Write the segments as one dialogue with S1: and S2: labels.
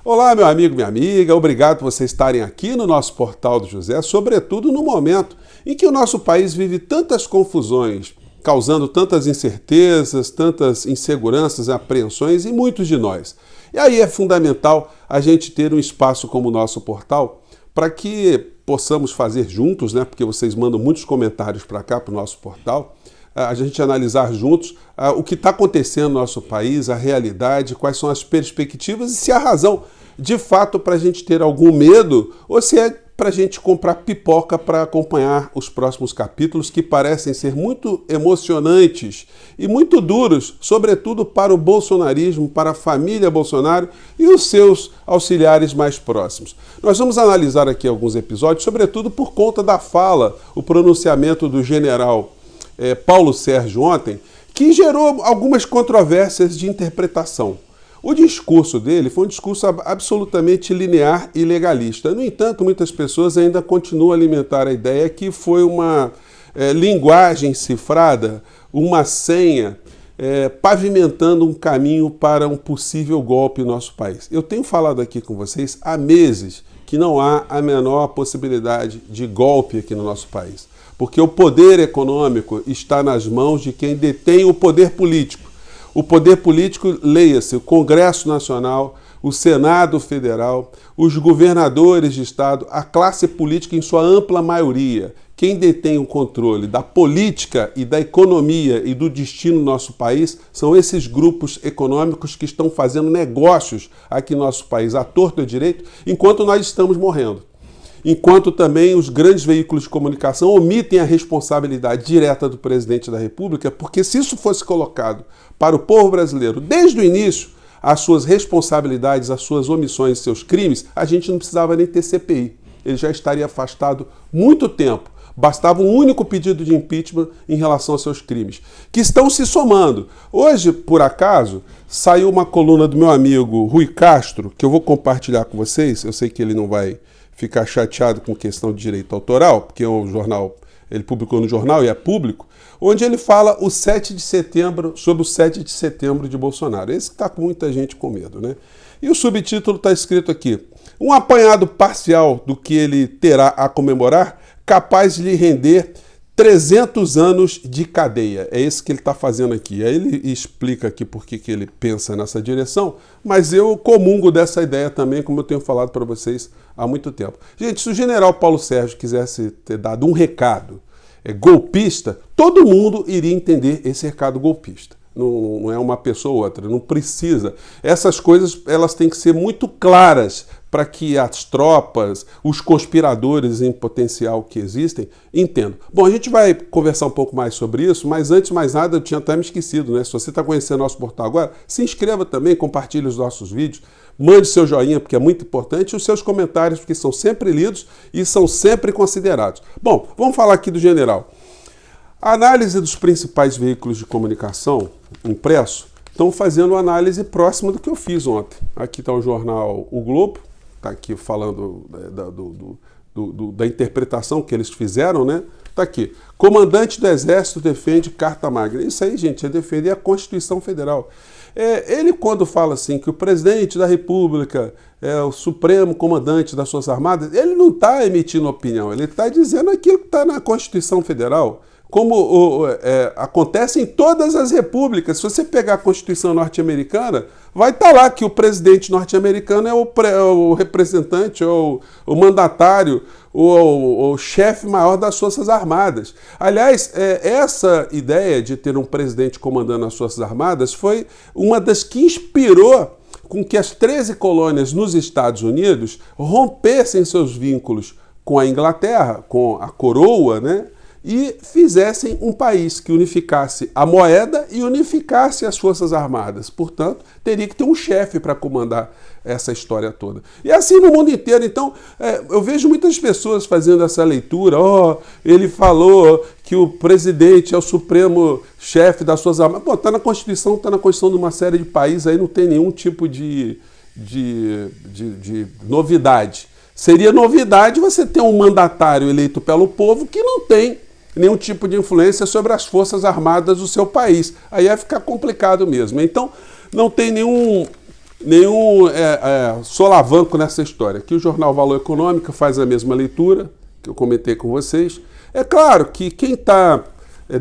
S1: Olá, meu amigo, minha amiga, obrigado por vocês estarem aqui no nosso Portal do José, sobretudo no momento em que o nosso país vive tantas confusões, causando tantas incertezas, tantas inseguranças, apreensões em muitos de nós. E aí é fundamental a gente ter um espaço como o nosso portal para que possamos fazer juntos, né? Porque vocês mandam muitos comentários para cá, para o nosso portal, a gente analisar juntos o que está acontecendo no nosso país, a realidade, quais são as perspectivas e se há razão, de fato, para a gente ter algum medo ou se é para a gente comprar pipoca para acompanhar os próximos capítulos que parecem ser muito emocionantes e muito duros, sobretudo para o bolsonarismo, para a família Bolsonaro e os seus auxiliares mais próximos. Nós vamos analisar aqui alguns episódios, sobretudo por conta da fala, o pronunciamento do general Paulo Sérgio ontem, que gerou algumas controvérsias de interpretação. O discurso dele foi um discurso absolutamente linear e legalista. No entanto, muitas pessoas ainda continuam a alimentar a ideia que foi uma linguagem cifrada, uma senha, pavimentando um caminho para um possível golpe no nosso país. Eu tenho falado aqui com vocês há meses que não há a menor possibilidade de golpe aqui no nosso país, porque o poder econômico está nas mãos de quem detém o poder político. O poder político, leia-se, o Congresso Nacional, o Senado Federal, os governadores de Estado, a classe política em sua ampla maioria. Quem detém o controle da política e da economia e do destino do nosso país são esses grupos econômicos que estão fazendo negócios aqui no nosso país, à torto e à direito, enquanto nós estamos morrendo. Enquanto também os grandes veículos de comunicação omitem a responsabilidade direta do presidente da República, porque se isso fosse colocado para o povo brasileiro desde o início, as suas responsabilidades, as suas omissões, seus crimes, a gente não precisava nem ter CPI. Ele já estaria afastado muito tempo. Bastava um único pedido de impeachment em relação aos seus crimes, que estão se somando. Hoje, por acaso, saiu uma coluna do meu amigo Rui Castro, que eu vou compartilhar com vocês. Eu sei que ele não vai ficar chateado com questão de direito autoral, porque o jornal, ele publicou no jornal e é público, onde ele fala o 7 de setembro, sobre o 7 de setembro de Bolsonaro. Esse que está com muita gente com medo, né? E o subtítulo está escrito aqui: um apanhado parcial do que ele terá a comemorar, capaz de lhe render 300 anos de cadeia. É isso que ele está fazendo aqui. Aí ele explica aqui por que ele pensa nessa direção, mas eu comungo dessa ideia também, como eu tenho falado para vocês há muito tempo. Gente, se o general Paulo Sérgio quisesse ter dado um recado golpista, todo mundo iria entender esse recado golpista. Não é uma pessoa ou outra, não precisa. Essas coisas elas têm que ser muito claras para que as tropas, os conspiradores em potencial que existem, entendam. Bom, a gente vai conversar um pouco mais sobre isso, mas antes de mais nada, eu tinha até me esquecido, né? Se você está conhecendo nosso portal agora, se inscreva também, compartilhe os nossos vídeos, mande seu joinha, porque é muito importante, e os seus comentários, porque são sempre lidos e são sempre considerados. Bom, vamos falar aqui do general. A análise dos principais veículos de comunicação impresso estão fazendo uma análise próxima do que eu fiz ontem. Aqui está o jornal O Globo, está aqui falando da interpretação que eles fizeram, né? Está aqui. Comandante do Exército defende Carta Magna. Isso aí, gente, é defender a Constituição Federal. Ele, quando fala assim que o presidente da República é o supremo comandante das Forças Armadas, ele não está emitindo opinião, ele está dizendo aquilo que está na Constituição Federal. Como acontece em todas as repúblicas. Se você pegar a Constituição norte-americana, vai estar lá que o presidente norte-americano é o representante, ou o mandatário, ou o chefe maior das Forças Armadas. Aliás, essa ideia de ter um presidente comandando as Forças Armadas foi uma das que inspirou com que as 13 colônias nos Estados Unidos rompessem seus vínculos com a Inglaterra, com a coroa, né? E fizessem um país que unificasse a moeda e unificasse as Forças Armadas. Portanto, teria que ter um chefe para comandar essa história toda. E assim no mundo inteiro. Então, eu vejo muitas pessoas fazendo essa leitura. Ele falou que o presidente é o supremo chefe das Forças Armadas. Bom, está na Constituição de uma série de países, aí não tem nenhum tipo de novidade. Seria novidade você ter um mandatário eleito pelo povo que não tem nenhum tipo de influência sobre as Forças Armadas do seu país. Aí ia ficar complicado mesmo. Então, não tem nenhum solavanco nessa história. Aqui o jornal Valor Econômico faz a mesma leitura que eu comentei com vocês. É claro que quem está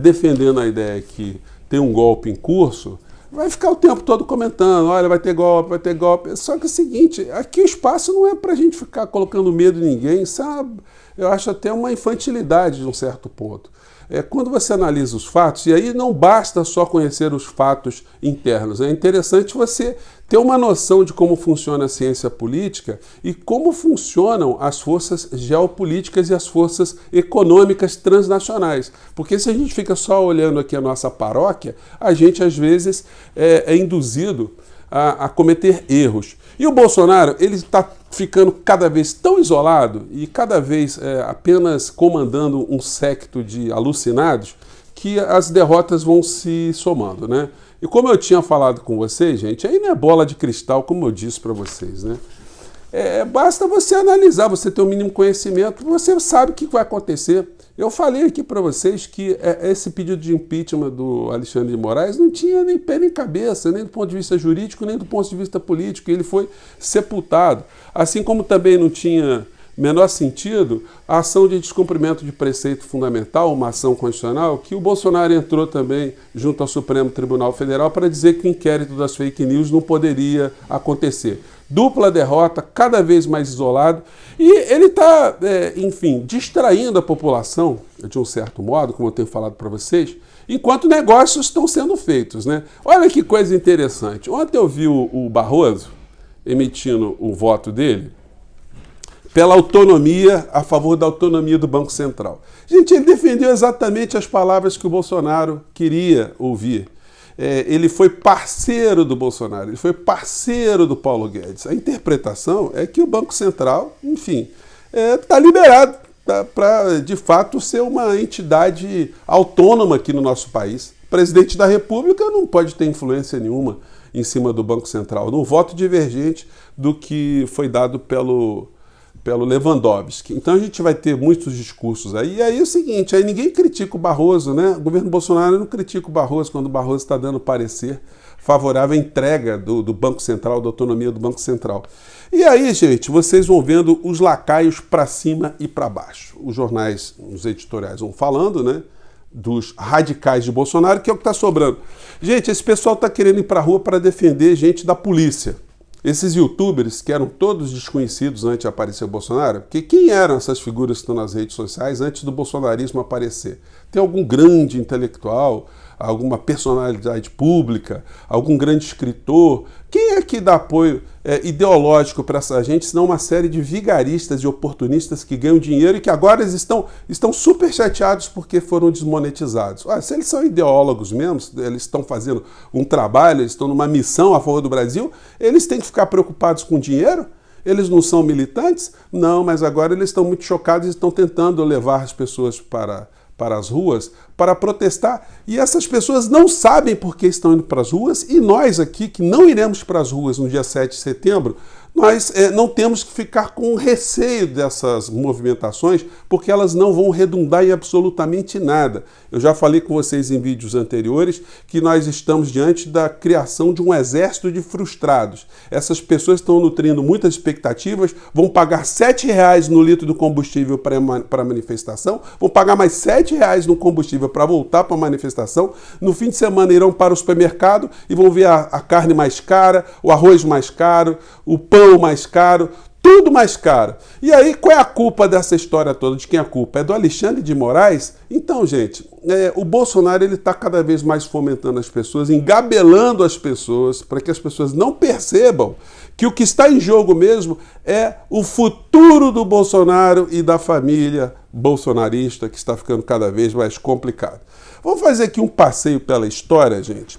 S1: defendendo a ideia que tem um golpe em curso vai ficar o tempo todo comentando, olha, vai ter golpe, vai ter golpe. Só que é o seguinte, aqui o espaço não é para a gente ficar colocando medo em ninguém, sabe? Eu acho até uma infantilidade de um certo ponto. Quando você analisa os fatos, e aí não basta só conhecer os fatos internos, é interessante você ter uma noção de como funciona a ciência política e como funcionam as forças geopolíticas e as forças econômicas transnacionais. Porque se a gente fica só olhando aqui a nossa paróquia, a gente às vezes é induzido a cometer erros. E o Bolsonaro, ele está ficando cada vez tão isolado e cada vez apenas comandando um séquito de alucinados que as derrotas vão se somando, né? E como eu tinha falado com vocês, gente, aí não é bola de cristal, como eu disse para vocês, né? Basta você analisar, você ter o mínimo conhecimento, você sabe o que vai acontecer. Eu falei aqui para vocês que esse pedido de impeachment do Alexandre de Moraes não tinha nem pé nem cabeça, nem do ponto de vista jurídico, nem do ponto de vista político. Ele foi sepultado. Assim como também não tinha menor sentido a ação de descumprimento de preceito fundamental, uma ação constitucional, que o Bolsonaro entrou também junto ao Supremo Tribunal Federal para dizer que o inquérito das fake news não poderia acontecer. Dupla derrota, cada vez mais isolado, e ele está, enfim, distraindo a população, de um certo modo, como eu tenho falado para vocês, enquanto negócios estão sendo feitos, né? Olha que coisa interessante. Ontem eu vi o Barroso emitindo o voto dele pela autonomia, a favor da autonomia do Banco Central. Gente, ele defendeu exatamente as palavras que o Bolsonaro queria ouvir. Ele foi parceiro do Bolsonaro, ele foi parceiro do Paulo Guedes. A interpretação é que o Banco Central, enfim, está liberado para, de fato, ser uma entidade autônoma aqui no nosso país. O presidente da República não pode ter influência nenhuma em cima do Banco Central, num voto divergente do que foi dado pelo Lewandowski. Então a gente vai ter muitos discursos aí. E aí é o seguinte, aí ninguém critica o Barroso, né? O governo Bolsonaro não critica o Barroso quando o Barroso está dando parecer favorável à entrega do Banco Central, da autonomia do Banco Central. E aí, gente, vocês vão vendo os lacaios para cima e para baixo. Os jornais, os editoriais vão falando, né? Dos radicais de Bolsonaro, que é o que está sobrando. Gente, esse pessoal está querendo ir para a rua para defender gente da polícia. Esses youtubers, que eram todos desconhecidos antes de aparecer o Bolsonaro, porque quem eram essas figuras que estão nas redes sociais antes do bolsonarismo aparecer? Tem algum grande intelectual, alguma personalidade pública, algum grande escritor? Quem é que dá apoio ideológico para essa gente, senão uma série de vigaristas e oportunistas que ganham dinheiro e que agora eles estão super chateados porque foram desmonetizados? Olha, se eles são ideólogos mesmo, eles estão fazendo um trabalho, eles estão numa missão a favor do Brasil, eles têm que ficar preocupados com dinheiro? Eles não são militantes? Não, mas agora eles estão muito chocados e estão tentando levar as pessoas para as ruas para protestar, e essas pessoas não sabem por que estão indo para as ruas, e nós aqui, que não iremos para as ruas no dia 7 de setembro, nós não temos que ficar com receio dessas movimentações, porque elas não vão redundar em absolutamente nada. Eu já falei com vocês em vídeos anteriores que nós estamos diante da criação de um exército de frustrados. Essas pessoas estão nutrindo muitas expectativas, vão pagar R$7 no litro do combustível para a manifestação, vão pagar mais R$7 no combustível para voltar para a manifestação, no fim de semana irão para o supermercado e vão ver a carne mais cara, o arroz mais caro, o pão mais caro, tudo mais caro. E aí, qual é a culpa dessa história toda? De quem é a culpa? É do Alexandre de Moraes? Então, gente, o Bolsonaro está cada vez mais fomentando as pessoas, engabelando as pessoas, para que as pessoas não percebam que o que está em jogo mesmo é o futuro do Bolsonaro e da família bolsonarista, que está ficando cada vez mais complicado. Vamos fazer aqui um passeio pela história, gente,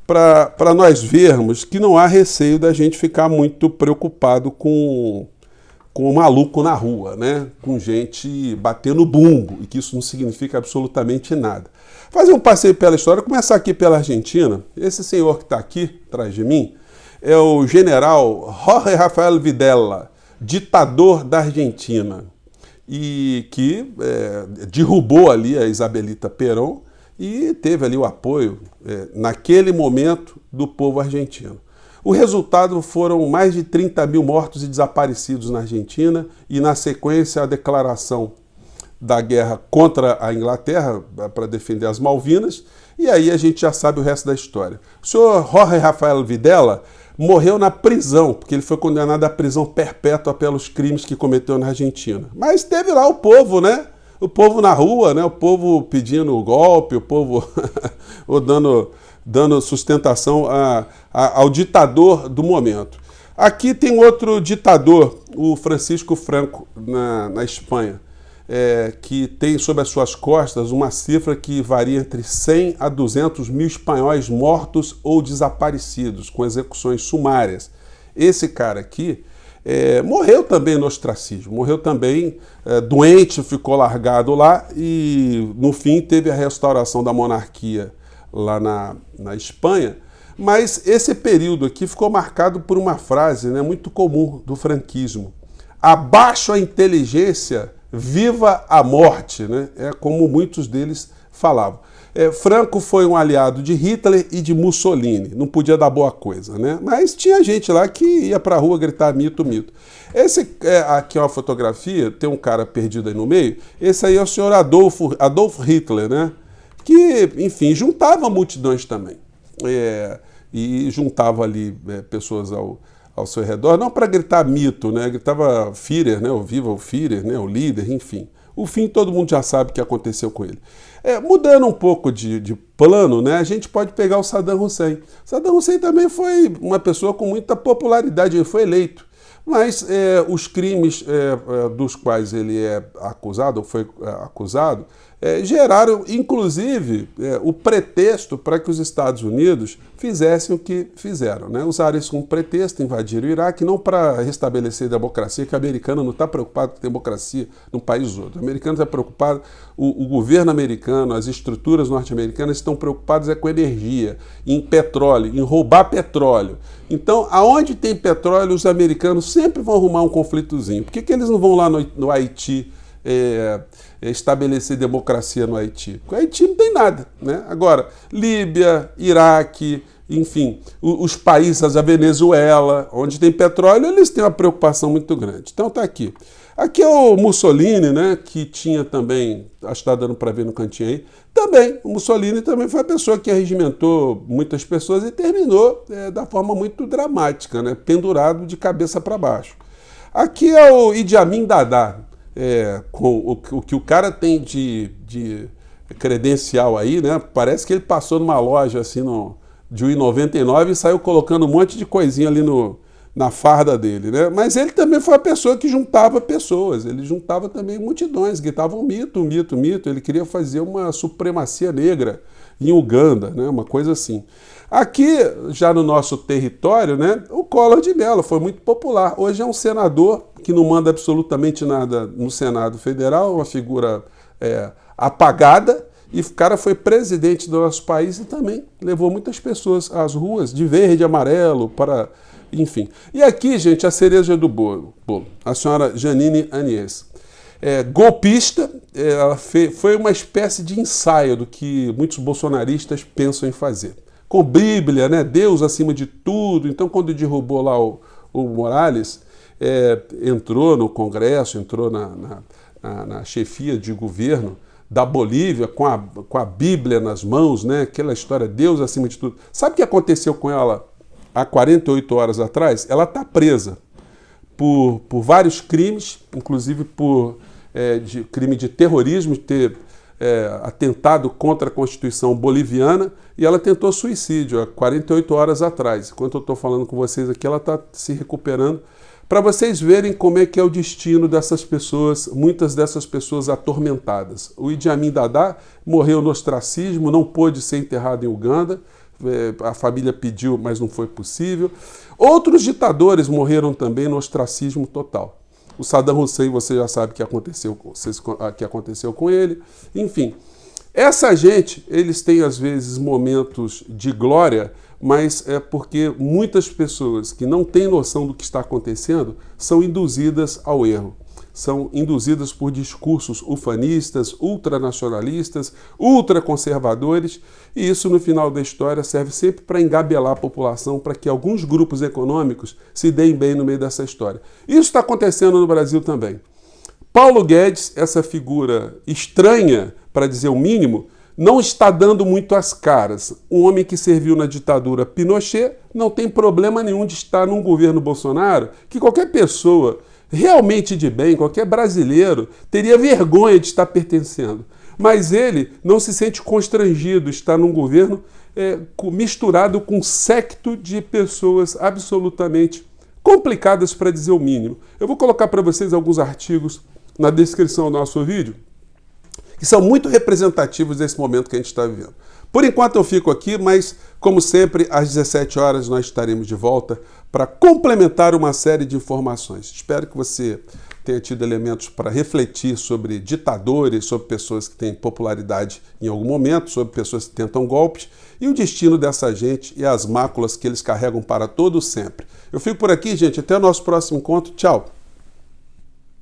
S1: para nós vermos que não há receio da gente ficar muito preocupado com um maluco na rua, né? Com gente batendo bumbo, e que isso não significa absolutamente nada. Fazer um passeio pela história, começar aqui pela Argentina. Esse senhor que está aqui, atrás de mim, é o general Jorge Rafael Videla, ditador da Argentina, e que derrubou ali a Isabelita Perón, e teve ali o apoio, naquele momento, do povo argentino. O resultado foram mais de 30 mil mortos e desaparecidos na Argentina e, na sequência, a declaração da guerra contra a Inglaterra para defender as Malvinas, e aí a gente já sabe o resto da história. O senhor Jorge Rafael Videla morreu na prisão, porque ele foi condenado à prisão perpétua pelos crimes que cometeu na Argentina. Mas teve lá o povo, né? O povo na rua, né? O povo pedindo golpe, o povo dando sustentação ao ditador do momento. Aqui tem outro ditador, o Francisco Franco, na Espanha, que tem sob as suas costas uma cifra que varia entre 100 a 200 mil espanhóis mortos ou desaparecidos, com execuções sumárias. Esse cara aqui morreu também no ostracismo, morreu também doente, ficou largado lá e, no fim, teve a restauração da monarquia lá na Espanha. Mas esse período aqui ficou marcado por uma frase, né, muito comum do franquismo: abaixo a inteligência, viva a morte, né? É como muitos deles falavam. Franco foi um aliado de Hitler e de Mussolini, não podia dar boa coisa, né? Mas tinha gente lá que ia pra rua gritar mito, mito. Esse aqui é uma fotografia, tem um cara perdido aí no meio, esse aí é o senhor Adolf Hitler, né? Que, enfim, juntava multidões também. E juntava ali pessoas ao seu redor, não para gritar mito, né? Gritava Führer, né? O Viva o Führer, né? O líder, enfim. O fim todo mundo já sabe o que aconteceu com ele. Mudando um pouco de plano, né? A gente pode pegar o Saddam Hussein. Saddam Hussein também foi uma pessoa com muita popularidade, ele foi eleito. Mas os crimes dos quais ele é acusado, ou foi acusado, geraram, inclusive, o pretexto para que os Estados Unidos fizessem o que fizeram, né? Usaram isso como pretexto, invadiram o Iraque, não para restabelecer a democracia, que o americano não está preocupado com democracia num país outro. O americano está preocupado, o governo americano, as estruturas norte-americanas estão preocupadas com energia, em petróleo, em roubar petróleo. Então, aonde tem petróleo, os americanos sempre vão arrumar um conflitozinho. Por que eles não vão lá no Haiti estabelecer democracia no Haiti? Porque o Haiti não tem nada, né? Agora, Líbia, Iraque, enfim, os países, a Venezuela, onde tem petróleo, eles têm uma preocupação muito grande. Então tá aqui. Aqui é o Mussolini, né, que tinha também, acho que está dando para ver no cantinho aí, também, o Mussolini também foi a pessoa que arregimentou muitas pessoas e terminou da forma muito dramática, né, pendurado de cabeça para baixo. Aqui é o Idi Amin Dada, com o que o cara tem de credencial aí, né, parece que ele passou numa loja assim de R$1,99 e saiu colocando um monte de coisinha ali na farda dele, né? Mas ele também foi a pessoa que juntava pessoas, ele juntava também multidões, gritavam mito, mito, mito. Ele queria fazer uma supremacia negra em Uganda, né? Uma coisa assim. Aqui, já no nosso território, né, o Collor de Mello foi muito popular. Hoje é um senador que não manda absolutamente nada no Senado Federal, uma figura apagada, e o cara foi presidente do nosso país e também levou muitas pessoas às ruas, de verde e amarelo, para... Enfim. E aqui, gente, a cereja do bolo. A senhora Jeanine Áñez. Golpista, ela foi uma espécie de ensaio do que muitos bolsonaristas pensam em fazer. Com Bíblia, né? Deus acima de tudo. Então, quando derrubou lá o Morales, entrou no Congresso, entrou na chefia de governo da Bolívia, com a Bíblia nas mãos, né? Aquela história, Deus acima de tudo. Sabe o que aconteceu com ela há 48 horas atrás? Ela está presa por vários crimes, inclusive por crime de terrorismo, de ter atentado contra a Constituição boliviana, e ela tentou suicídio há 48 horas atrás. Enquanto eu estou falando com vocês aqui, ela está se recuperando, para vocês verem como é que é o destino dessas pessoas, muitas dessas pessoas atormentadas. O Idi Amin Dada morreu no ostracismo, não pôde ser enterrado em Uganda, a família pediu, mas não foi possível. Outros ditadores morreram também no ostracismo total. O Saddam Hussein, você já sabe o que aconteceu com ele. Enfim, essa gente, eles têm às vezes momentos de glória, mas é porque muitas pessoas que não têm noção do que está acontecendo são induzidas ao erro. são induzidas por discursos ufanistas, ultranacionalistas, ultraconservadores, e isso no final da história serve sempre para engabelar a população, para que alguns grupos econômicos se deem bem no meio dessa história. Isso está acontecendo no Brasil também. Paulo Guedes, essa figura estranha, para dizer o mínimo, não está dando muito as caras. Um homem que serviu na ditadura Pinochet não tem problema nenhum de estar num governo Bolsonaro, que qualquer pessoa realmente de bem, qualquer brasileiro, teria vergonha de estar pertencendo. Mas ele não se sente constrangido de estar num governo misturado com um séquito de pessoas absolutamente complicadas, para dizer o mínimo. Eu vou colocar para vocês alguns artigos na descrição do nosso vídeo, que são muito representativos desse momento que a gente está vivendo. Por enquanto eu fico aqui, mas, como sempre, às 17 horas nós estaremos de volta para complementar uma série de informações. Espero que você tenha tido elementos para refletir sobre ditadores, sobre pessoas que têm popularidade em algum momento, sobre pessoas que tentam golpes, e o destino dessa gente e as máculas que eles carregam para todo sempre. Eu fico por aqui, gente. Até o nosso próximo encontro. Tchau!